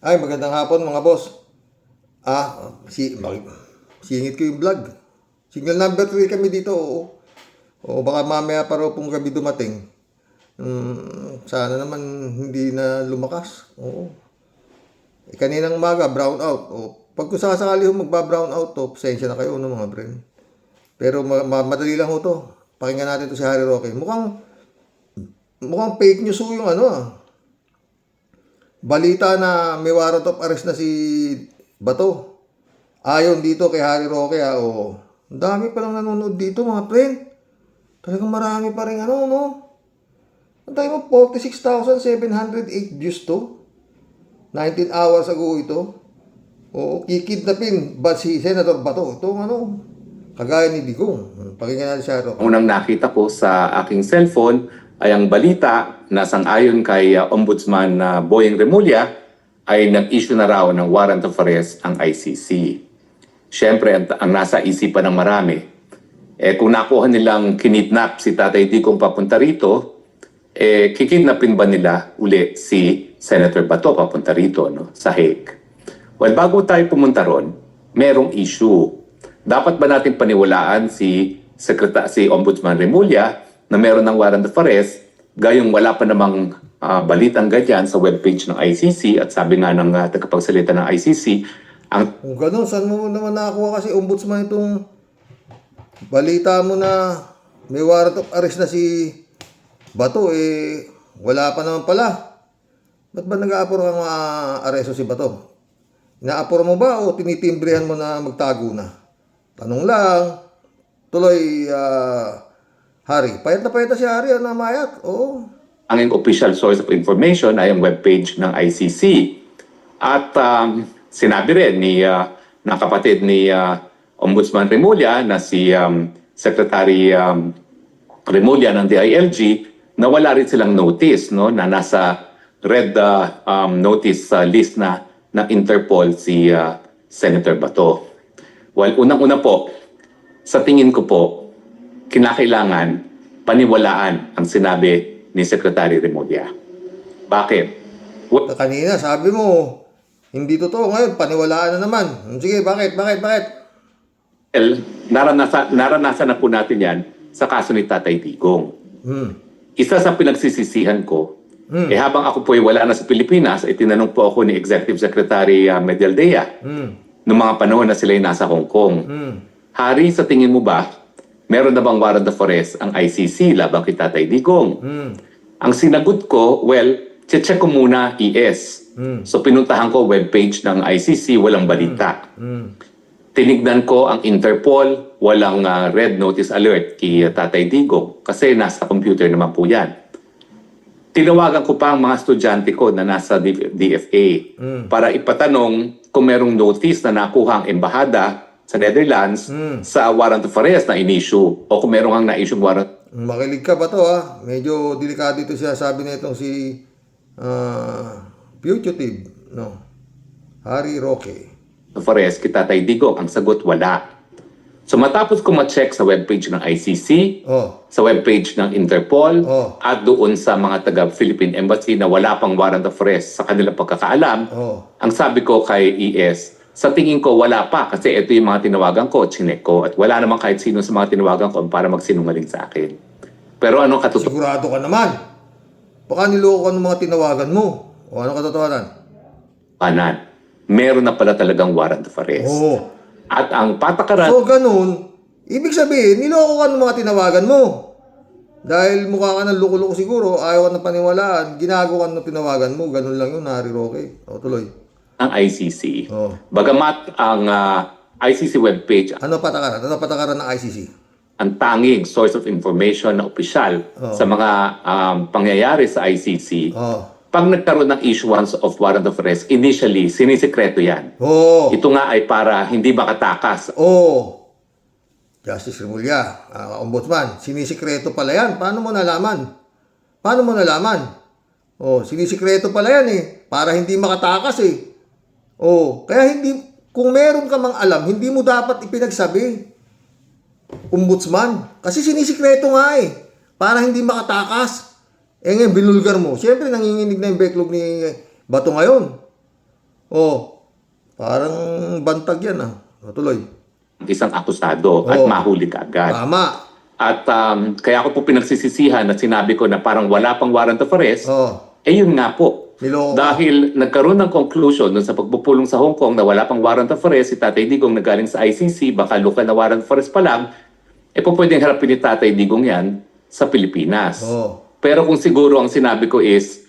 Ay, magandang hapon mga boss. Singit ko yung vlog. Signal number 3 kami dito, oo. O baka mamaya pa raw pong gabi dumating. Sana naman hindi na lumakas. Oo. Kaninang umaga, brown out. Pag kung sasakali ho magba-brown out to, pasensya na kayo, no, mga friend. Pero madali lang ho to. Pakinggan natin to si Harry Roque. Mukhang fake news ho yung balita na may warrant of arrest na si Bato. Ayon dito kay Harry Roque, o ang dami pa lang nanonood dito, mga friend. Talagang marami pa rin no? Ang dami mo, 46,708 views to. 19 hours ago ito. Kikidnapin ba si Senator Bato? Ito kagaya ni Digong. Pakinggan natin siya ito. Unang nakita ko sa aking cellphone ay ang balita na sang-ayon kay Ombudsman Boyeng Remulla ay nag-issue na raw ng warrant of arrest ang ICC. Siyempre, ang nasa isipan ng marami, kung nakuha nilang kinidnap si Tatay Digong papunta rito, kikidnapin ba nila uli si Senator Bato papunta rito, no, sa Hague? Well, bago tayo pumunta ron, merong issue. Dapat ba natin paniwalaan si Ombudsman Remulla na meron ng warrant of arrest, gayong wala pa namang balitang ganyan sa webpage ng ICC, at sabi nga ng tagapagsalita ng ICC, kung ganun, saan mo naman nakakuha kasi Ombudsman itong balita mo na may warrant of arrest na si Bato, wala pa naman pala. Ba't ba nag-aapuro ang aresto si Bato? Inaapuro mo ba o tinitimbrehan mo na magtago na? Tanong lang. Tuloy, Harry. Payat na si Harry, mayat. Oo. Ang official source of information ay ang webpage ng ICC. At sinabi rin ng kapatid ni Ombudsman Remulla na si Secretary Remulla ng DILG na wala rin silang notice, no, na nasa red notice list na ng Interpol si Senator Bato. Well, unang-una po, sa tingin ko po, kinakailangan paniwalaan ang sinabi ni Secretary Remulla. Bakit? Kanina, sabi mo, hindi totoo. Ngayon, paniwalaan na naman. Sige, bakit? Well, naranasan na po natin yan sa kaso ni Tatay Digong. Isa sa pinagsisisihan ko, habang ako po ay wala na sa Pilipinas, tinanong po ako ni Executive Secretary Medialdea noong mga panahon na sila ay nasa Hong Kong. Hari, sa tingin mo ba, meron na bang warrant of arrest ang ICC labang kay Tatay Digong? Ang sinagot ko, well, check ko muna ES. So pinuntahan ko webpage ng ICC, walang balita. Tinignan ko ang Interpol, walang red notice alert kay Tatay Digong kasi nasa computer naman po yan. Tinawagan ko pa ang mga estudyante ko na nasa DFA para ipatanong kung merong notice na nakuha ang embahada sa Netherlands sa warrant of arrest na in-issue o kung merong ang na-issue warrant. Makilig ka ba to, ha? Medyo delikado ito siya, sabi na itong si fugitive, no? Harry Roque. Of arrest kay Tatay Digong. Ang sagot, wala. So matapos ko ma-check sa webpage ng ICC, sa webpage ng Interpol, at doon sa mga taga-Philippine Embassy na wala pang warrant of arrest sa kanilang pagkakaalam, ang sabi ko kay ES, sa tingin ko wala pa kasi ito yung mga tinawagan ko, chinek ko, at wala namang kahit sino sa mga tinawagan ko para magsinungaling sa akin. Pero anong katotohanan? Sigurado ka naman. Baka niloko ka ng mga tinawagan mo. O anong katotohanan? Panan. Meron na pala talagang warrant of arrest. At ang patakaran... So, ganun. Ibig sabihin, niloko ka ng mga tinawagan mo. Dahil mukha ka ng loko-loko siguro, ayaw ka ng paniwalaan, ginago ka ng tinawagan mo, ganun lang yun, Harry Roque. Tuloy. Ang ICC. Bagamat ang ICC webpage... Ano patakaran? Ano patakaran ng ICC? Ang tanging source of information na opisyal sa mga pangyayari sa ICC... Pag nagkaroon ng issuance of warrant of arrest, initially, sinisikreto yan. Ito nga ay para hindi makatakas. Justice Remulla, Ombudsman, sinisikreto pala yan. Paano mo nalaman? Sinisikreto pala yan para hindi makatakas kaya kung meron ka mang alam, hindi mo dapat ipinagsabi. Ombudsman, kasi sinisikreto nga para hindi makatakas. Ngayon, binulgar mo. Siyempre, nanginginig na yung backlog ni Bato ngayon. Oh, parang bantag yan ah. O, tuloy. Isang akusado at Oo. mahuli ka agad. Tama. At kaya ako po pinagsisisihan at sinabi ko na parang wala pang warrant of arrest, Oh, yun nga po. niloko ka. Dahil nagkaroon ng conclusion dun sa pagpupulong sa Hong Kong na wala pang warrant of arrest, si Tatay Digong nagaling sa ICC, baka lokal na warrant of arrest pa lang, po pwedeng harapin ni Tatay Digong yan sa Pilipinas. Oh. Pero kung siguro ang sinabi ko is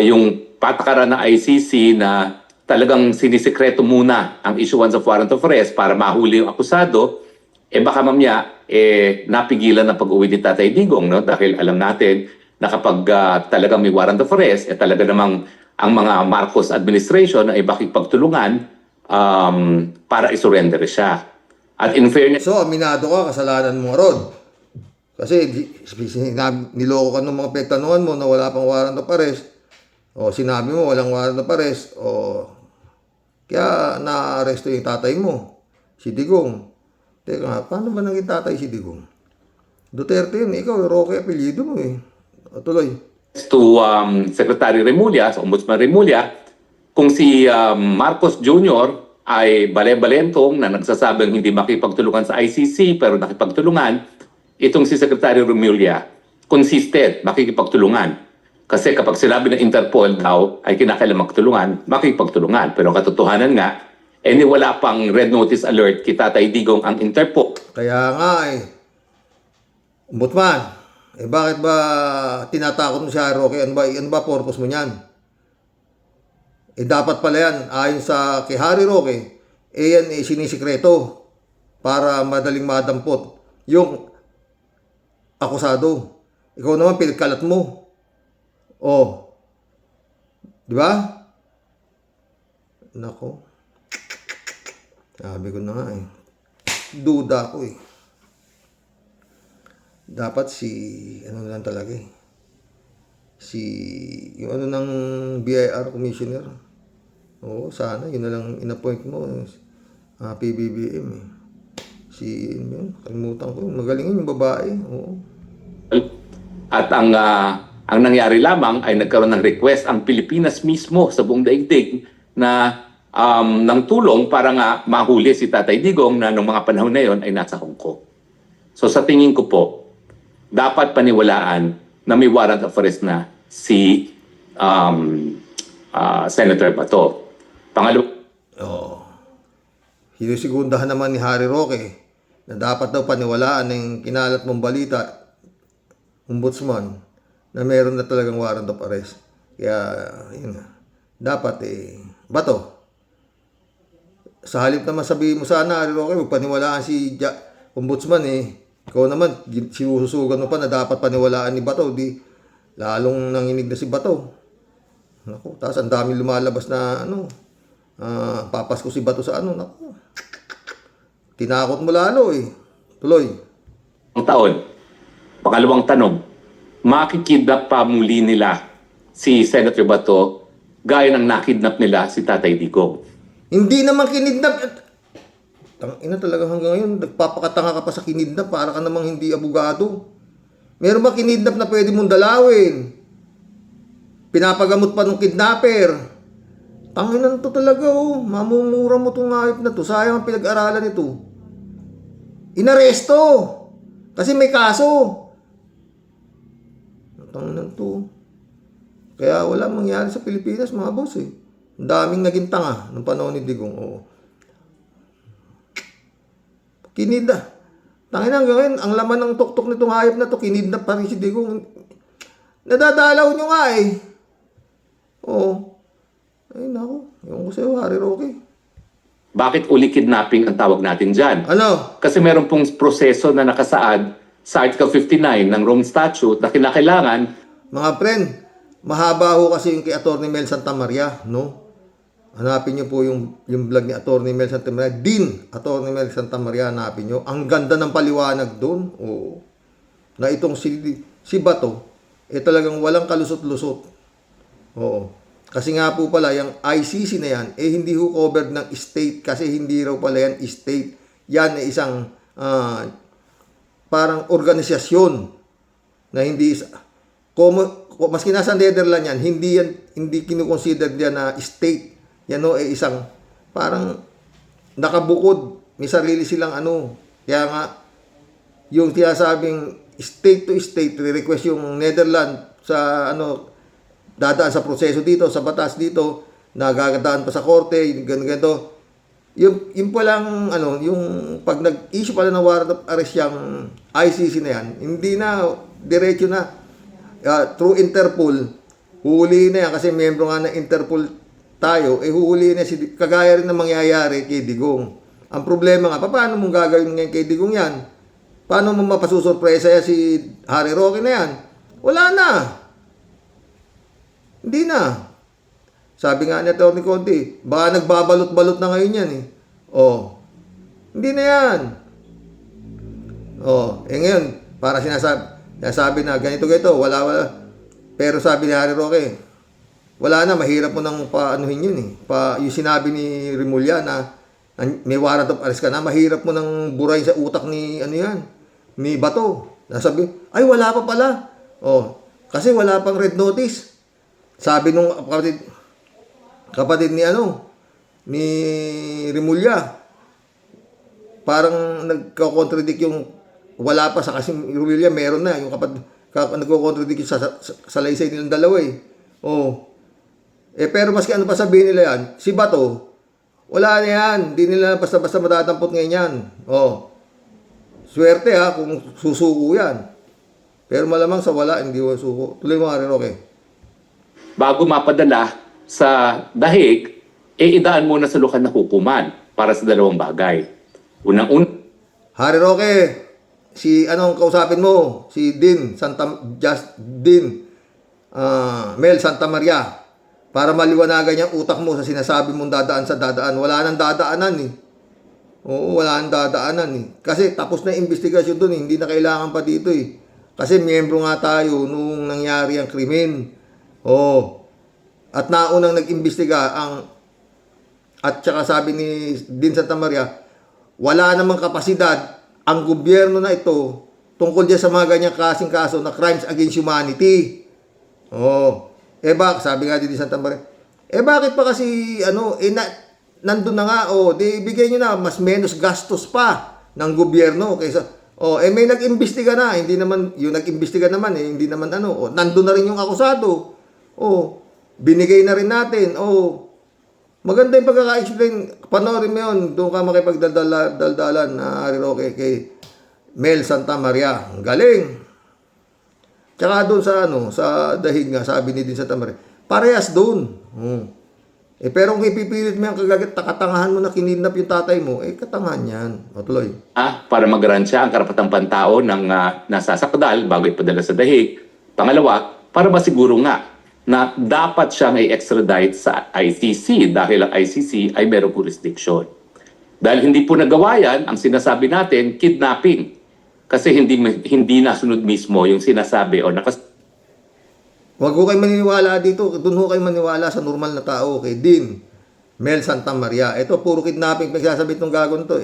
yung patakaran ng ICC na talagang sinisekreto muna ang issuance of warrant of arrest para mahuli yung akusado, baka mamaya napigilan ng pag-uwi ni Tatay Digong, no? Dahil alam natin na kapag talagang may warrant of arrest, talaga namang ang mga Marcos administration ay makipagtulungan para isurrender siya. At in fairness, So, aminado ka, kasalanan mo, Rod. Kasi niloko ka ng mga pagtanungan mo na wala pang warrant of arrest. O sinabi mo walang warrant of arrest. O kaya na-arresto yung tatay mo, si Digong. Teka nga, paano ba naging tatay si Digong? Duterte yun, ikaw, Roque, apelyido mo eh. O tuloy. to Secretary Remulla, sa Ombudsman Remulla, kung si Marcos Jr. ay bale-balentong na nagsasabing hindi makipagtulungan sa ICC pero nakipagtulungan, itong si Secretary Remulla consistent makikipagtulungan. Kasi kapag sinabi ng Interpol daw ay kinakailangan magtulungan, makikipagtulungan. Pero ang katotohanan nga, wala pang red notice alert kay Tatay Digong ang Interpol. Kaya nga eh, Ombudsman, bakit ba tinatakot mo siya, Roque? Ano ba purpose mo niyan? Dapat pala yan, ayon sa kay Harry Roque, yan sinisikreto para madaling madampot yung akusado. Ikaw naman, pinagkalat mo. Oh. Di ba? Nako. Sabi ko na nga eh. Duda ko eh. Dapat ano lang talaga eh. Yung ano ng BIR commissioner. Oo, sana yun na lang in-appoint mo. PBBM eh. Kalimutan ko. Magaling yun yung babae. Oo. At ang nangyari lamang ay nagkaroon ng request ang Pilipinas mismo sa buong daigdig na ng tulong para nga mahuli si Tatay Digong na noong mga panahon na yon ay nasa Hong Kong. So sa tingin ko po, dapat paniwalaan na may warrant of arrest na si Senator Bato. Pangalawa, Oo. Sinusigundahan naman ni Harry Roque na dapat daw paniwalaan ng kinalat mong balita, Ombudsman, na meron na talagang warrant of arrest. Kaya, yun nga. Dapat Bato. Sa halip naman sabihin mo sana, Harry Roque, paniwalaan si Ombudsman ikaw naman, sinususugan mo pa na dapat paniwalaan ni Bato. Di, lalong nanginig na si Bato. Naku, tapos ang daming lumalabas na papasko si Bato sa naku. Tinakot mo lalo eh. Tuloy. ang taon. Pangalawang tanong, makikidnap pa muli nila si Senator Bato gaya ng nakidnap nila si Tatay Digong. Hindi naman kinidnap. Tangina talaga hanggang ngayon, nagpapakatanga ka pa sa kinidnap para ka namang hindi abogado. Meron ba kinidnap na pwede mong dalawin? Pinapagamot pa ng kidnapper. Tanginan to talaga mamumura mo tong hayop na to. Sayang ang pinag-aralan nito. Inaresto. Kasi may kaso. Tanginan to. Kaya wala mangyari sa Pilipinas mga boss eh. Ang daming naging tanga ng panahon ni Digong. Oo. Kinidnap. Tanginan ngayon, ang laman ng tuktok nitong hayop na to, kinidnap pa rin si Digong. Nadadalaw nyo nga eh. Oo. Ay, naku. Yung ko sa'yo, Harry Roque. Bakit uli kidnapping ang tawag natin dyan? Ano? Kasi meron pong proseso na nakasaad sa Article 59 ng Rome Statute na kinakailangan. Mga friend, mahaba ho kasi yung kay Atty. Mel Santamaria, no? Hanapin nyo po yung vlog ni Atty. Mel Santamaria. Atty. Mel Santamaria, hanapin nyo. Ang ganda ng paliwanag doon. Oo. Na itong si Bato, talagang walang kalusot-lusot. Oo. Kasi nga po pala, yung ICC na yan, hindi ho covered ng state kasi hindi raw pala yan state. Yan ay isang parang organisasyon na hindi maski nasa Netherlands yan, hindi kinukonsider yan na state yan o ay isang parang nakabukod, may sarili silang ano. Kaya nga, yung tinasabing state to state, request yung Netherlands sa ano, dadaan sa proseso dito, sa batas dito, nagagadaan pa sa korte, ganito. Yung palang, ano, yung pag nag-issue pala ng warrant of arrest yung ICC na yan, hindi na, diretso na, through Interpol, huhuli na yan, kasi membro nga ng Interpol tayo, huhuli na si, kagaya rin na mangyayari kay Digong. Ang problema nga, paano mong gagawin ngayon kay Digong yan? Paano mo mapasusurpresa yan si Harry Roque na yan? Wala na. Hindi na. Sabi nga ni Atty. Conti, baka nagbabalot-balot na ngayon yan eh. Oh. Hindi na yan. Oh, ngayon, para sinasabi na ganito, wala. Pero sabi ni Harry Roque, wala na, mahirap mo nang paanuhin yun eh. Yung sinabi ni Rimulya na may warrant of arrest ka na, mahirap mo nang buray sa utak ni, ano yan, ni Bato. Nasabi, ay wala pa pala. Oh, kasi wala pang red notice. Sabi nung kapatid ni ni Rimulya, parang nagko-contradict yung wala pa sa kasi Rimulya meron na yung nagko-contradict yung sa laysay nilang dalawa eh. Oh. Pero maski ano pa sabihin nila yan, si Bato, wala na yan, hindi nila basta-basta matatampot ngayon yan. Oh. Swerte ha kung susuko yan. Pero malamang sa wala hindi susuko. Tuloy mo Harry Roque. Bago mapadala sa dahig, idaan muna sa lokal na hukuman para sa dalawang bagay. Harry Roque, si anong kausapin mo? Si Mel Santa Maria. Para maliwanagan yung utak mo sa sinasabi mong dadaan sa dadaan. Wala nang dadaanan eh. Oo, wala nang dadaanan eh. Kasi tapos na yung investigasyon dun eh. Hindi na kailangan pa dito eh. Kasi miyembro nga tayo nung nangyari ang krimen. Oo. At naunang nag-imbestiga at saka sabi ni Din Santa Maria, wala namang kapasidad ang gobyerno na ito tungkol dyan sa mga ganyang klaseng kaso na crimes against humanity. Oo. Sabi nga din Santa Maria, bakit pa kasi, nandun na nga, di bigay nyo na, mas menos gastos pa ng gobyerno kaysa, may nag-imbestiga na, hindi naman, yung nag-imbestiga naman, hindi naman, nandun na rin yung akusado, binigay na rin natin, maganda yung pagkaka-explain, panoorin mo yun, doon ka makipagdaldalan na Harry Roque kay Mel Santa Maria, ang galing. Tsaka doon sa dahig nga, sabi ni Din Santa Maria, parehas doon. Pero kung ipipilit mo yung katangahan mo na kinidnap yung tatay mo, katangahan yan. Tuloy. Para mag-grantya ang karapatang pantao ng nasasakdal bago ipadala sa dahig. Pangalawa, para masiguro nga na dapat siyang i-extradite sa ICC dahil ang ICC ay merong jurisdiction. Dahil hindi po nagawa yan, ang sinasabi natin, kidnapping. Kasi hindi nasunod mismo yung sinasabi o Huwag ko kayo maniniwala dito. Doon ho kayo maniwala sa normal na tao kay Din Mel Santa Maria. Ito, puro kidnapping. Pagsasabi itong gagon to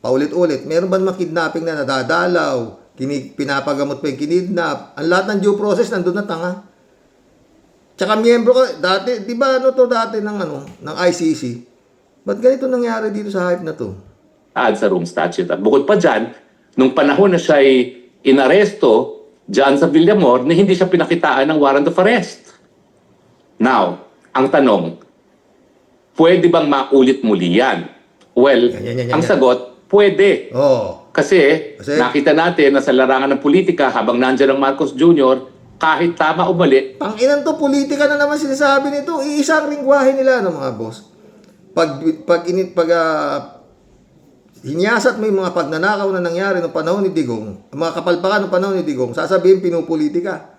paulit-ulit. Meron ba naman kidnapping na nadadalaw? Pinapagamot pa yung kinidnap? Ang lahat ng due process nandun na tanga. Tsaka miyembro ko, dati, di ba dati ng ICC? Ba't ganito nangyari dito sa hype na to? sa Rome Statute. At bukod pa dyan, nung panahon na siya ay inaresto dyan sa Villamor, na hindi siya pinakitaan ng warrant of arrest. Now, ang tanong, pwede bang maulit muli yan? Well, ang sagot, pwede. Kasi nakita natin na sa larangan ng politika, habang nandiyan ang Marcos Jr., kahit tama o mali. Panginan to, politika na naman sinasabi nito. Iisang lingwahe nila, mga boss. Hinyasat mo yung mga pagnanakaw na nangyari noong panahon ni Digong, mga kapalpakan noong panahon ni Digong, sasabihin pinupolitika.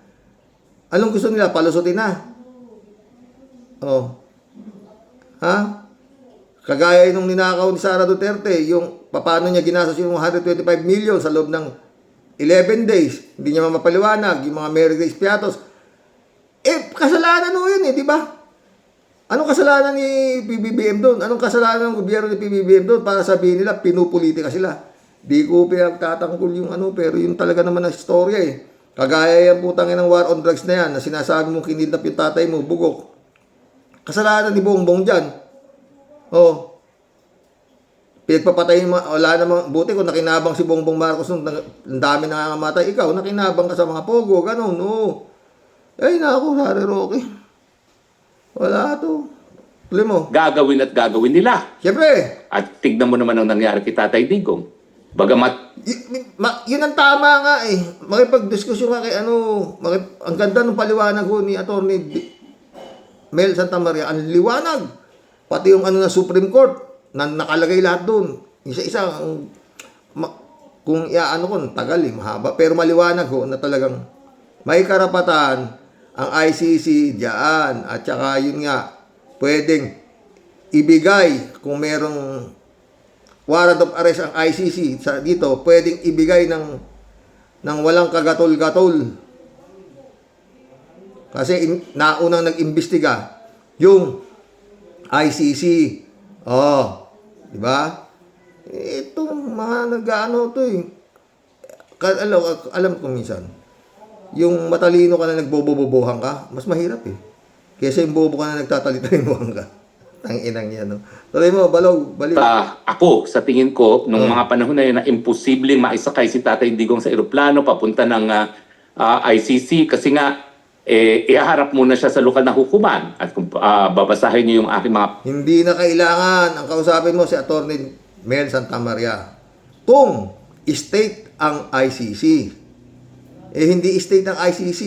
Anong gusto nila? Palusutin na. Kagaya nung ninakaw ni Sara Duterte, yung paano niya ginastos yung 125 million sa loob ng 11 days. Hindi niya mapaliwanag, yung mga Mary Grace Piatos. Kasalanan mo yun di ba? Anong kasalanan ni PBBM doon? Anong kasalanan ng gobyerno ni PBBM doon para sabihin nila pinupolitika sila? Di ko pinagtatanggol yung pero yung talaga naman ang istorya Kagaya yung putang ng war on drugs na yan na sinasabi mong kinidnap yung tatay mo, bugok. Kasalanan ni Bongbong dyan. Oh. Pinagpapatay yung mga, wala namang, buti kung nakinabang si Bongbong Marcos nung ang dami nangangamatay, ikaw, nakinabang ka sa mga pogo, ganun, oo. Ay, naku, Harry Roque. Wala to. Tuloy mo. Gagawin at gagawin nila. Siyempre, At tignan mo naman ang nangyari kay Tatay Digong. Bagamat yun ang tama nga eh. Makipag-diskusyon nga kay ang ganda ng paliwanag ko ni Atty. Mel Santamaria, ang liwanag. Pati yung na Supreme Court, na nakalagay lahat doon. Isa-isa, kung iaano ko, tagal eh, mahaba. Pero maliwanag ko na talagang may karapatan ang ICC diyan. At saka yun nga, pwedeng ibigay kung merong warrant of arrest ang ICC dito, pwedeng ibigay ng walang kagatol-gatol. Kasi naunang nag-imbestiga yung ICC. Oh, di ba? Itong mga nag-ano to eh. Alam ko minsan, yung matalino ka na nagbobobobohan ka, mas mahirap eh. Kesa yung bobo ka na nagtatalitaluhan ka. Tanginang yan, no? Tuloy mo, Balog, balik. ako, sa tingin ko, nung mga panahon na yun na imposibleng maisakay si Tatay Digong sa eroplano papunta ng ICC kasi nga, ihaharap muna siya sa lokal na hukuman. At kung babasahin niyo yung aking mga... Hindi na kailangan ang kausapin mo si Atty. Mel Santamaria. Kung state ang ICC, hindi state ang ICC.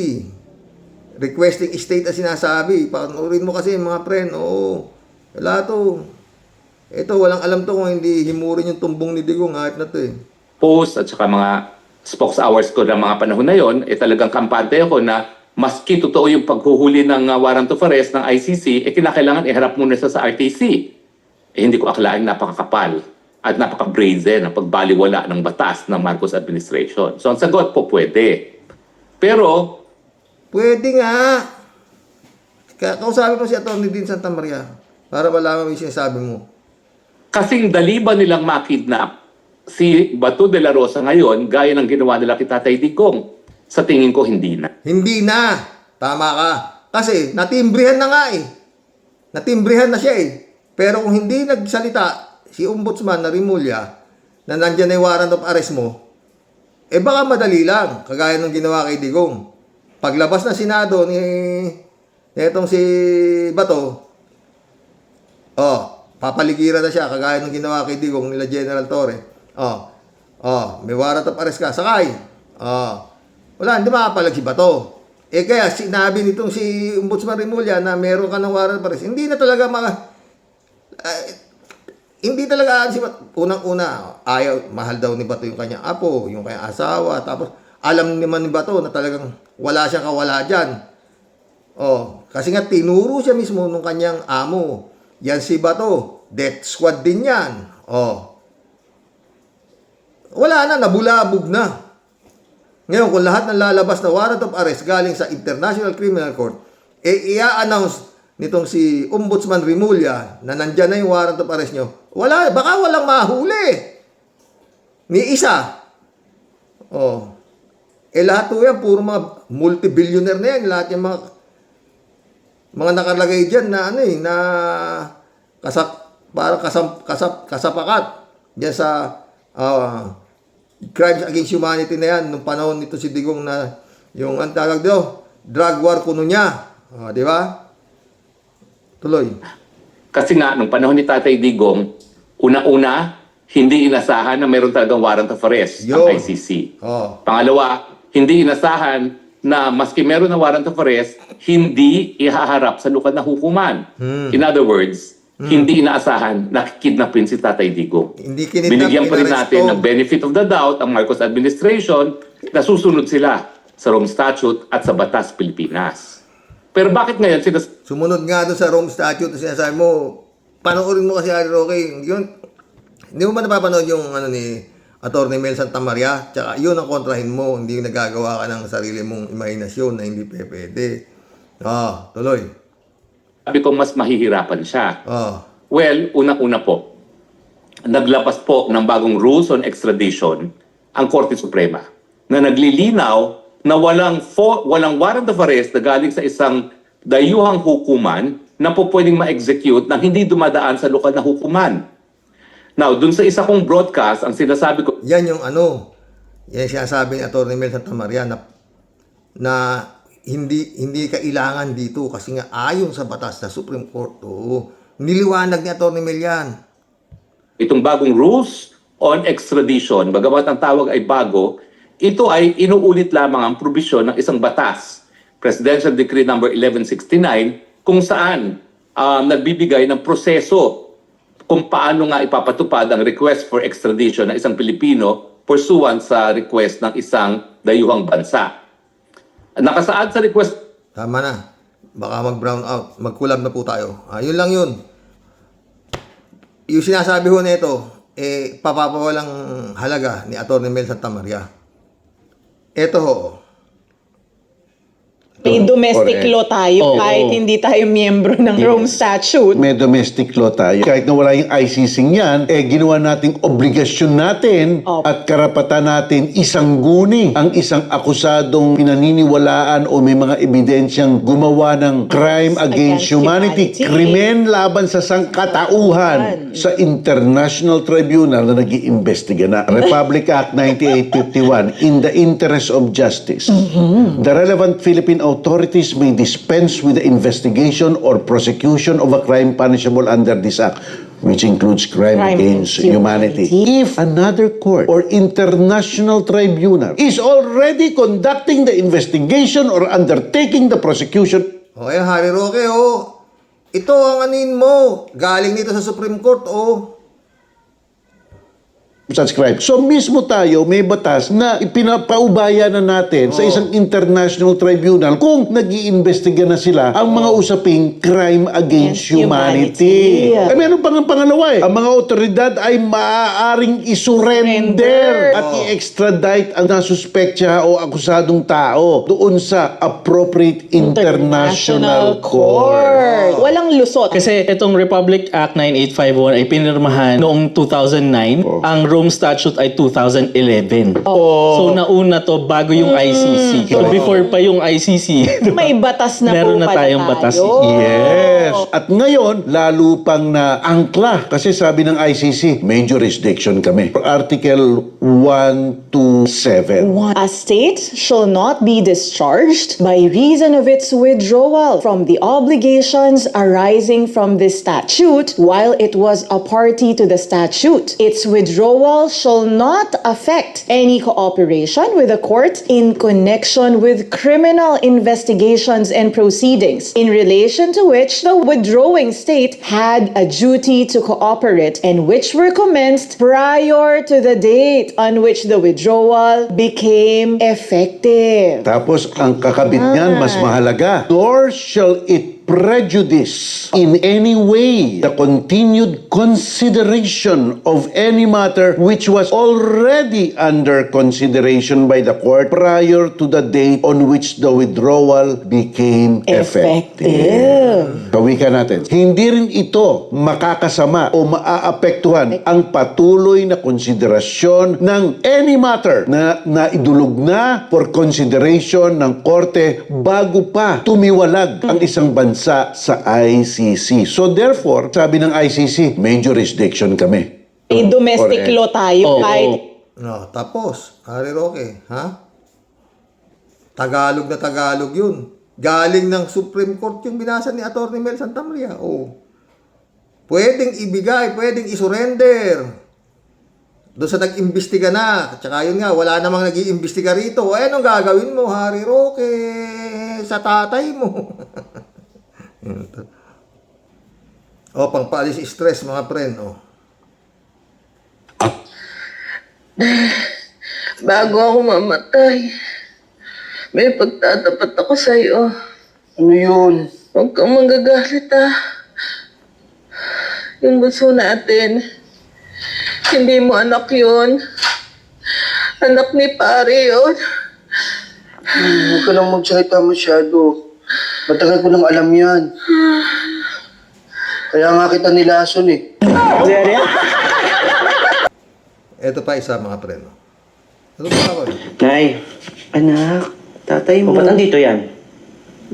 Requesting state ang sinasabi. Panurin mo kasi mga friend. Oo. Wala to. Ito, walang alam to kung hindi himurin yung tumbong ni Digong. Kahit na to eh. Post at saka mga spokes hours ko ng mga panahon na yon, talagang kampante ako na maski totoo yung paghuhuli ng warrant of arrest ng ICC, kinakailangan iharap muna siya sa RTC. Hindi ko akalain napakakapal at napaka-brazen ang pagbaliwala ng batas ng Marcos administration. So ang sagot po, pwede. Pero, pwede nga. Kausapin mo si Atty. Din Santamaria para malaman mo yung sinasabi mo. kasing dali ba nilang makidnap si Bato de la Rosa ngayon gaya ng ginawa nila kay Tatay Digong? Sa tingin ko, hindi na. Hindi na. Tama ka. Kasi natimbrihan na nga eh. Natimbrihan na siya eh. Pero kung hindi nagsalita si Ombudsman na Rimulya na nandyan na yung warrant of arrest mo, baka madali lang. Kagaya ng ginawa kay Digong. Paglabas na Senado ni netong si Bato, papaligiran na siya. Kagaya ng ginawa kay Digong nila General Torre. May warrant of arrest ka. Sakay. Wala, hindi makapalag si Bato. Kaya sinabi nitong si Ombudsman Rimulya na meron ka ng warrant of arrest. Hindi na talaga hindi talaga si Bato. Unang-una, mahal daw ni Bato yung kanyang apo, yung kanyang asawa. Tapos, alam naman ni Bato na talagang wala siyang kawala dyan. Kasi nga tinuro siya mismo nung kanyang amo. Yan si Bato. Death squad din yan. Wala na, nabulabog na. Ngayon, kung lahat ng lalabas na warrant of arrest galing sa International Criminal Court, i-announce nitong si Ombudsman Rimulya na nandyan na yung warrant of arrest nyo, baka walang mahuli. Ni isa. Lahat po yan, puro mga multi-billionaire na yan. Lahat yung mga nakalagay dyan na na parang kasapakat dyan sa crimes against humanity na yan nung panahon nito si Digong na yung ang tawag daw, drug war kuno niya. Di ba? Tuloy. Kasi nga, nung panahon ni Tatay Digong, una-una, hindi inasahan na meron talagang warrant of arrest ang ICC. Pangalawa, hindi inasahan na maski meron ng warrant of arrest, hindi ihaharap sa lokal na hukuman. In other words, hindi inaasahan na kidnapin si Tatay Digong. Binigyan pa rin natin ng benefit of the doubt ang Marcos administration na susunod sila sa Rome Statute at sa Batas Pilipinas. Pero bakit ngayon sumunod nga doon sa Rome Statute na sinasabi mo, panoorin mo kasi Harry Roque, hindi mo ba napapanood yung ni Atty. Mel Santamaria? Tsaka yun ang kontrahin mo, hindi nagagawa ka ng sarili mong imahinasyon na hindi pwede. Tuloy. Sabi ko mas mahihirapan siya. Well, una-una po, naglabas po ng bagong rules on extradition ang Korte Suprema na naglilinaw na walang warrant of arrest na galing sa isang dayuhang hukuman na po pwedeng ma-execute nang hindi dumadaan sa lokal na hukuman. Now, dun sa isa kong broadcast, ang sinasabi ko, Yan yung yan sinasabi ni Atty. Mel Santamaria na hindi kailangan dito kasi nga ayon sa batas sa Supreme Court. Niliwanag ni Atty. Mel yan. itong bagong rules on extradition, bagamat ang tawag ay bago, ito ay inuulit lamang ang probisyon ng isang batas, Presidential Decree number 1169, kung saan nagbibigay ng proseso kung paano nga ipapatupad ang request for extradition ng isang Pilipino pursuant sa request ng isang dayuhang bansa. Nakasaad sa request. Tama na. Baka mag-brown out. Mag-collab na po tayo. Yun lang yun. Yung sinasabi ho nito, papawalang halaga ni Atty. Mel Santamaria. Ito ho. May domestic Correct. law tayo kahit hindi tayo miyembro ng Rome Statute. May domestic law tayo. Kahit na wala yung ICC niyan, ginawa nating obligasyon natin Opo. at karapatan natin isangguni ang isang akusadong pinaniniwalaan o may mga ebidensyang gumawa ng crime against humanity, krimen laban sa sangkatauhan sa International Tribunal na nag-iimbestiga na. Republic Act 9851, in the interest of justice. The relevant Philippine authorities may dispense with the investigation or prosecution of a crime punishable under this act, which includes crime against humanity. If another court or international tribunal is already conducting the investigation or undertaking the prosecution, Okay, Harry Roque, ito ang anin mo. Galing dito sa Supreme Court, subscribe. So mismo tayo may batas na ipinapaubaya na natin sa isang international tribunal kung nag-iimbestiga na sila ang mga usaping crime against humanity. humanity. Meron pang ang pangalawa Ang mga otoridad ay maaaring isurrender at i-extradite ang nasuspektya o akusadong tao doon sa appropriate international court. Walang lusot. Kasi itong Republic Act 9851 ay pinirmahan noong 2009. Ang Rome Statute ay 2011. So nauna to bago yung ICC. So before pa yung ICC, May batas na meron po na pala tayong batas. tayo. Yes. At ngayon, lalo pang na angkla. Kasi sabi ng ICC, may jurisdiction kami. Article 127. A state shall not be discharged by reason of its withdrawal from the obligations arising from this statute while it was a party to the statute. Its withdrawal shall not affect any cooperation with the court in connection with criminal investigations and proceedings in relation to which the withdrawing state had a duty to cooperate and which were commenced prior to the date on which the withdrawal became effective. Tapos, ang kakabit niyan, mas mahalaga. Nor shall it prejudice in any way the continued consideration of any matter which was already under consideration by the court prior to the date on which the withdrawal became effective. Kawikan natin. Hindi rin ito makakasama o maaapektuhan ang patuloy na konsiderasyon ng any matter na naidulog na for consideration ng korte bago pa tumiwalag ang isang bansa sa ICC. So therefore, sabi ng ICC, may jurisdiction kami. May domestic Correct. law tayo kahit Tapos, Harry Roque, Tagalog na Tagalog yun. Galing ng Supreme Court yung binasa ni Atty. Mel Santamaria. Pwedeng ibigay, pwedeng isurrender. Doon sa nag-imbestiga na. Tsaka yun nga, wala namang nag-iimbestiga rito. Anong gagawin mo, Harry Roque? Sa tatay mo. Pangpaalis stress, mga friend. Bago ako mamatay, may pagtatapat ako sa'yo. Ano yun? Huwag kang magagalit Yung bunso natin, hindi mo anak yun. Anak ni pare yun. Huwag ka lang magsalita masyado. Matagal ko nang alam yan. Kaya nga kita nilason Ito pa isa, mga friend. Ano ba ako? Nay, anak, tatay mo. Ba't andito yan?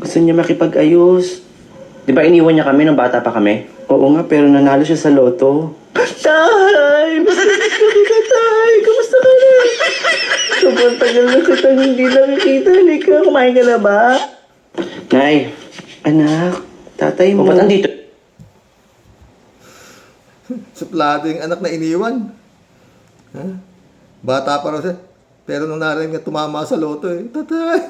Gusto niya makipag-ayos. Di ba iniwan niya kami nung bata pa kami? Oo nga, pero nanalo siya sa loto. Tay! Mas kita, Tay! Kamusta ka na? Sobrang tagal na kitang hindi nakikita. Halika, kumain ka na ba? Nay, anak, tatay O, mo. ba't andito? Suplado yung anak na iniwan. Ha? Bata pa raw siya. Pero nung narinig na tumama sa loto tatay.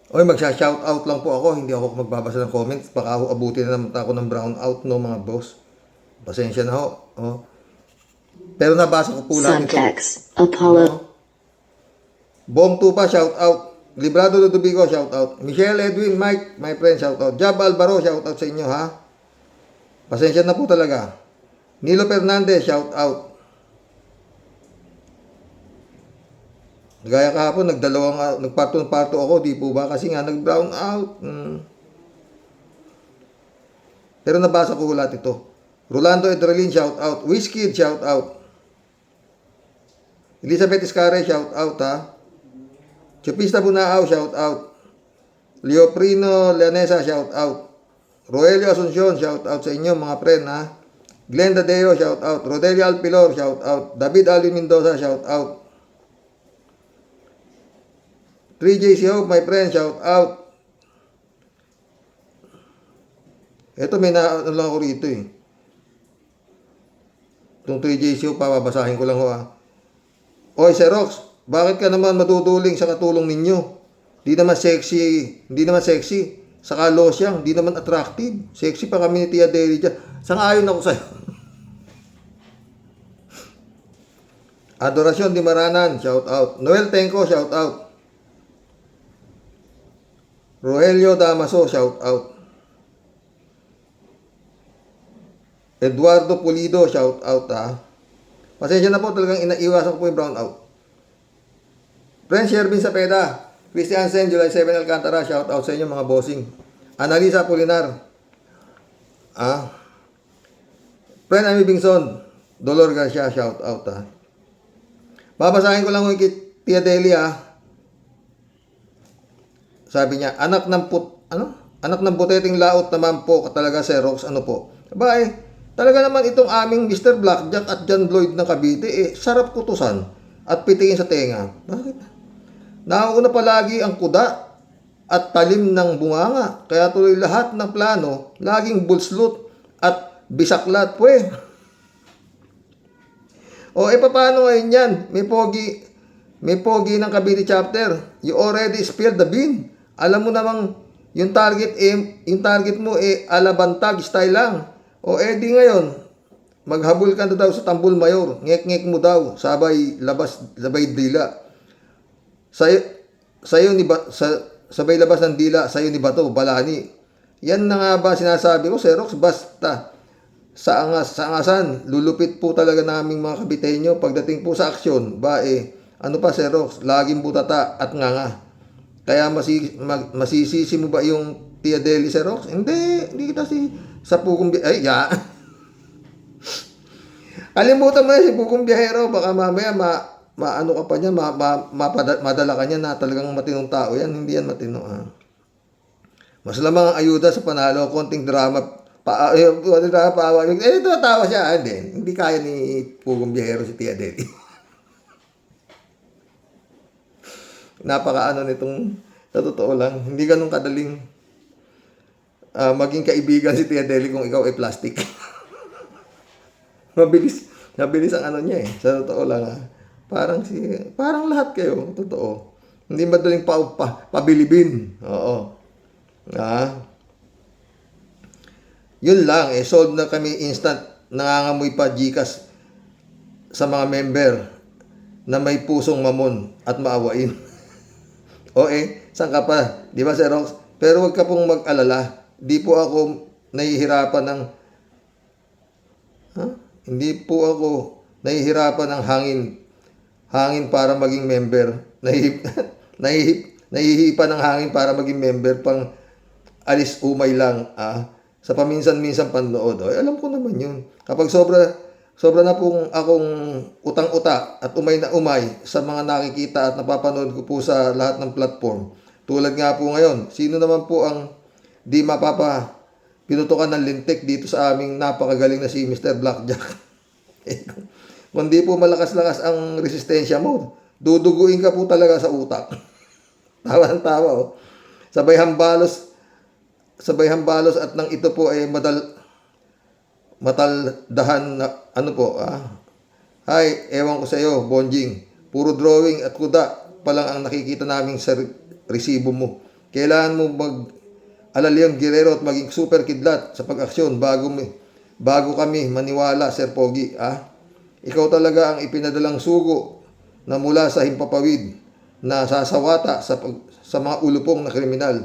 Oy, magsha-shoutout lang po ako. Hindi ako magbabasa ng comments. Baka abutin na naman ako ng brownout, no, mga boss. Pasensya na ho. Oh. Pero nabasa ko po lahat ito. Subtext. Apollo. Bong Tupa, shoutout. Librado Ludovico, shoutout. Michelle Edwin, Mike, my friend, shoutout. Jab Alvaro, shoutout sa inyo, ha. Pasensya na po talaga. Nilo Fernandez, shoutout. Gaya kahapon, nagparto ako, di po ba? Kasi nga, nag-brown out. Pero nabasa ko lahat ito. Rolando Edrelin, shout out. Whiskey, shout out. Elizabeth Iscare, shout out, ha. Chupista Bunao, shout out. Leoprino Leonesa, shout out. Roelio Asuncion, shout out sa inyo, mga friend, ha. Glenda Deo, shout out. Rodelio Alpilor, shout out. David Ali Mendoza, shout out. 3JC Hope, my friend, shout out. Ito, may ano lang ako rito eh. Itong 3JC Hope, pababasahin ko lang ho, ha. Oy, Sir Rox, bakit ka naman maduduling sa katulong ninyo? Di naman sexy. Saka losyang, di naman attractive. Sexy pa kami ni Tia Deli dyan. Sang-ayon ako sa'yo. Adorasyon Di Maranan, shout out. Noel Tenko, shout out. Rogelio Damaso, shout out. Eduardo Pulido, shout out, ha. Pasensya na po, talagang inaiwasan ko po yung brown out. Friend Shervin Sapeda, Christian Sen, July 7 Alcantara, shout out sa inyo mga bossing. Annalisa Pulinar, Friend Amy Bingson, Dolor Garcia, shout out, ha. Babasahin ko lang kung kay Tia Deli, ha. Sabi niya, anak ng buteting laot naman po talaga, Sir Rox, ano po. Bye. Talaga naman itong aming Mr. Blackjack at John Lloyd ng Cavite, sarap kutusan at pitingin sa tenga. Bakit? Nauuna palagi ang kuda at talim ng bunganga. Kaya tuloy lahat ng plano, laging bulslot at bisaklat, pwe. O, paano ngayon yan? May pogi ng Cavite chapter. You already spilled the bean. Alam mo namang yung target mo alabantag style lang. O di ngayon, maghabol ka na daw sa tambol mayor. Ngek-ngek mo daw, sabay dila. Sabay labas ng dila, sayo ni Bato, Balani. Yan na nga ba sinasabi ko, Xerox? Basta sa angasan, lulupit po talaga naming mga Kabiteño pagdating po sa aksyon. Ano pa, Xerox? Laging butata at nganga. Kaya masisisi mo ba yung Tia Deli, Xerox? Hindi kita sa Pugong Biyahero. Kalimutan mo yan si Pugong Biyahero. Baka mamaya maano ka pa niya, madala ka niya na talagang matinong tao yan. Hindi yan matino. Mas lamang ang ayuda sa panalo, konting drama. Ito tawa siya. Hindi kaya ni Pugong Biyahero si Tia Deli. Napakaano nitong, sa totoo lang, hindi ganun kadaling maging kaibigan si Tia Deli kung ikaw ay plastic. Mabilis ang ano niya sa totoo lang, parang lahat kayo, totoo. Hindi madaling pabilibin. Oo. Yun lang, solve na kami instant, nangangamoy pa Gcash sa mga member na may pusong mamon at maawain. Saan ka pa? Di ba, Sir Rox? Pero huwag ka pong mag-alala. Di po ako nahihirapan ng... Hindi po ako nahihirapan ng hangin para maging member. Nahihipa ng hangin para maging member pang alis umay lang. Sa paminsan-minsan pannood. Alam ko naman yun. Kapag sobra na pong akong utang-uta at umay na umay sa mga nakikita at napapanood ko po sa lahat ng platform. Tulad nga po ngayon, sino naman po ang di pinutukan ng lintik dito sa aming napakagaling na si Mr. Blackjack. Kung di po malakas-lakas ang resistensya mo, duduguin ka po talaga sa utak. Tawa ng tawa, oh. Sabay hambalos at nang ito po ay mataldahan na ano po, Hay, ewan ko sa iyo, Bonjing. Puro drawing at kuda pa lang ang nakikita naming sa resibo mo. Kailangan mo mag-alalyang girero at maging super kidlat sa pag-aksyon bago kami maniwala, Sir Pogi. Ikaw talaga ang ipinadalang sugo na mula sa himpapawid na sasawata sa mga ulupong na kriminal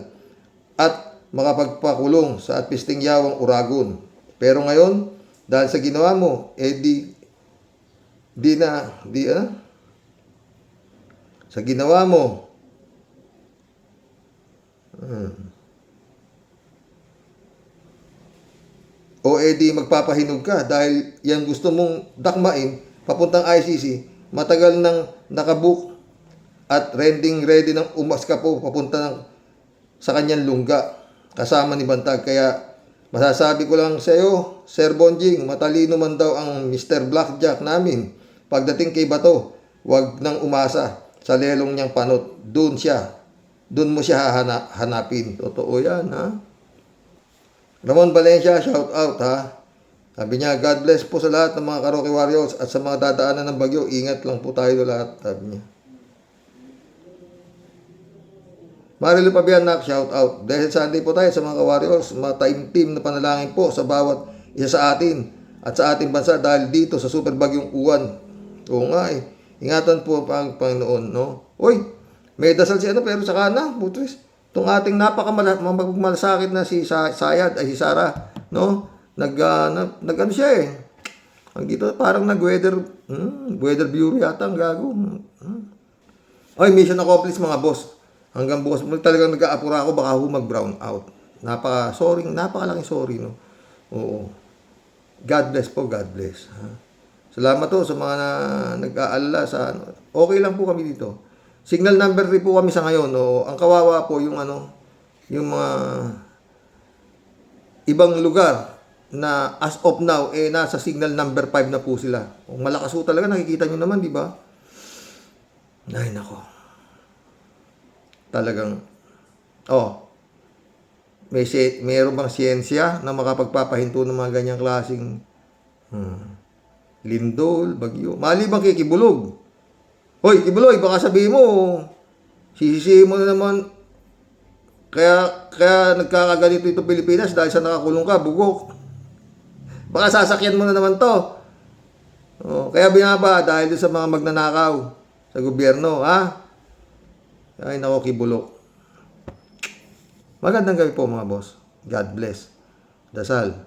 at makapagpakulong sa atpisting yawang uragon. Pero ngayon, dahil sa ginawa mo, sa ginawa mo, o edi magpapahinog ka dahil yan gusto mong dakmain papuntang ICC, matagal nang nakabook at ready ng umas ka po papunta sa kanyang lungga kasama ni Bantag. Kaya masasabi ko lang sa iyo, Sir Bonjing, matalino man daw ang Mr. Blackjack namin. Pagdating kay Bato, wag nang umasa sa lelong niyang panot. Doon mo siya hanapin. Totoo yan, ha? Ramon Valencia, shout out, ha? Sabi niya, God bless po sa lahat ng mga Karaoke Warriors at sa mga dadaanan ng bagyo. Ingat lang po tayo lahat, sabi niya. Marilu Pabianak, shout out. Dahil Sunday po tayo sa mga Warriors, mataimtim na panalangin po sa bawat isa sa atin at sa ating bansa dahil dito sa super bagyong Uwan. Oo nga eh. Ingatan po ang Panginoon, no? Uy, may dasal si pero saka na, putris. Itong ating napakamalasakit na si Sayad, ay si Sarah, no? Nag-ano siya eh. Ang dito parang weather bureau yata ang gago. Ay, mission accomplished mga boss. Hanggang bukas, talagang nag-aapura ako, baka mag-brown out. Napakalaking sorry, no? Oo. God bless po, God bless. Ha? Salamat to sa mga nag-aalala sa ano. Okay lang po kami dito. Signal number 3 po kami sa ngayon, no? Ang kawawa po yung yung mga ibang lugar na as of now, nasa signal number 5 na po sila. Kung malakas po talaga, nakikita nyo naman, di ba? Ay, nako. Talagang, mayroon bang siyensya na makapagpapahinto ng mga ganyang klaseng lindol, bagyo? Maliban kay Kibulog. Hoy, Kibuloy, baka sabihin mo, sisisihin mo na naman, kaya nagkakaganito ito Pilipinas dahil sa nakakulong ka, bugok. Baka sasakyan mo na naman to. Kaya binaba dahil sa mga magnanakaw sa gobyerno, ha? Ay, nako, Kibulok. Magandang gabi po mga boss. God bless. Dasal.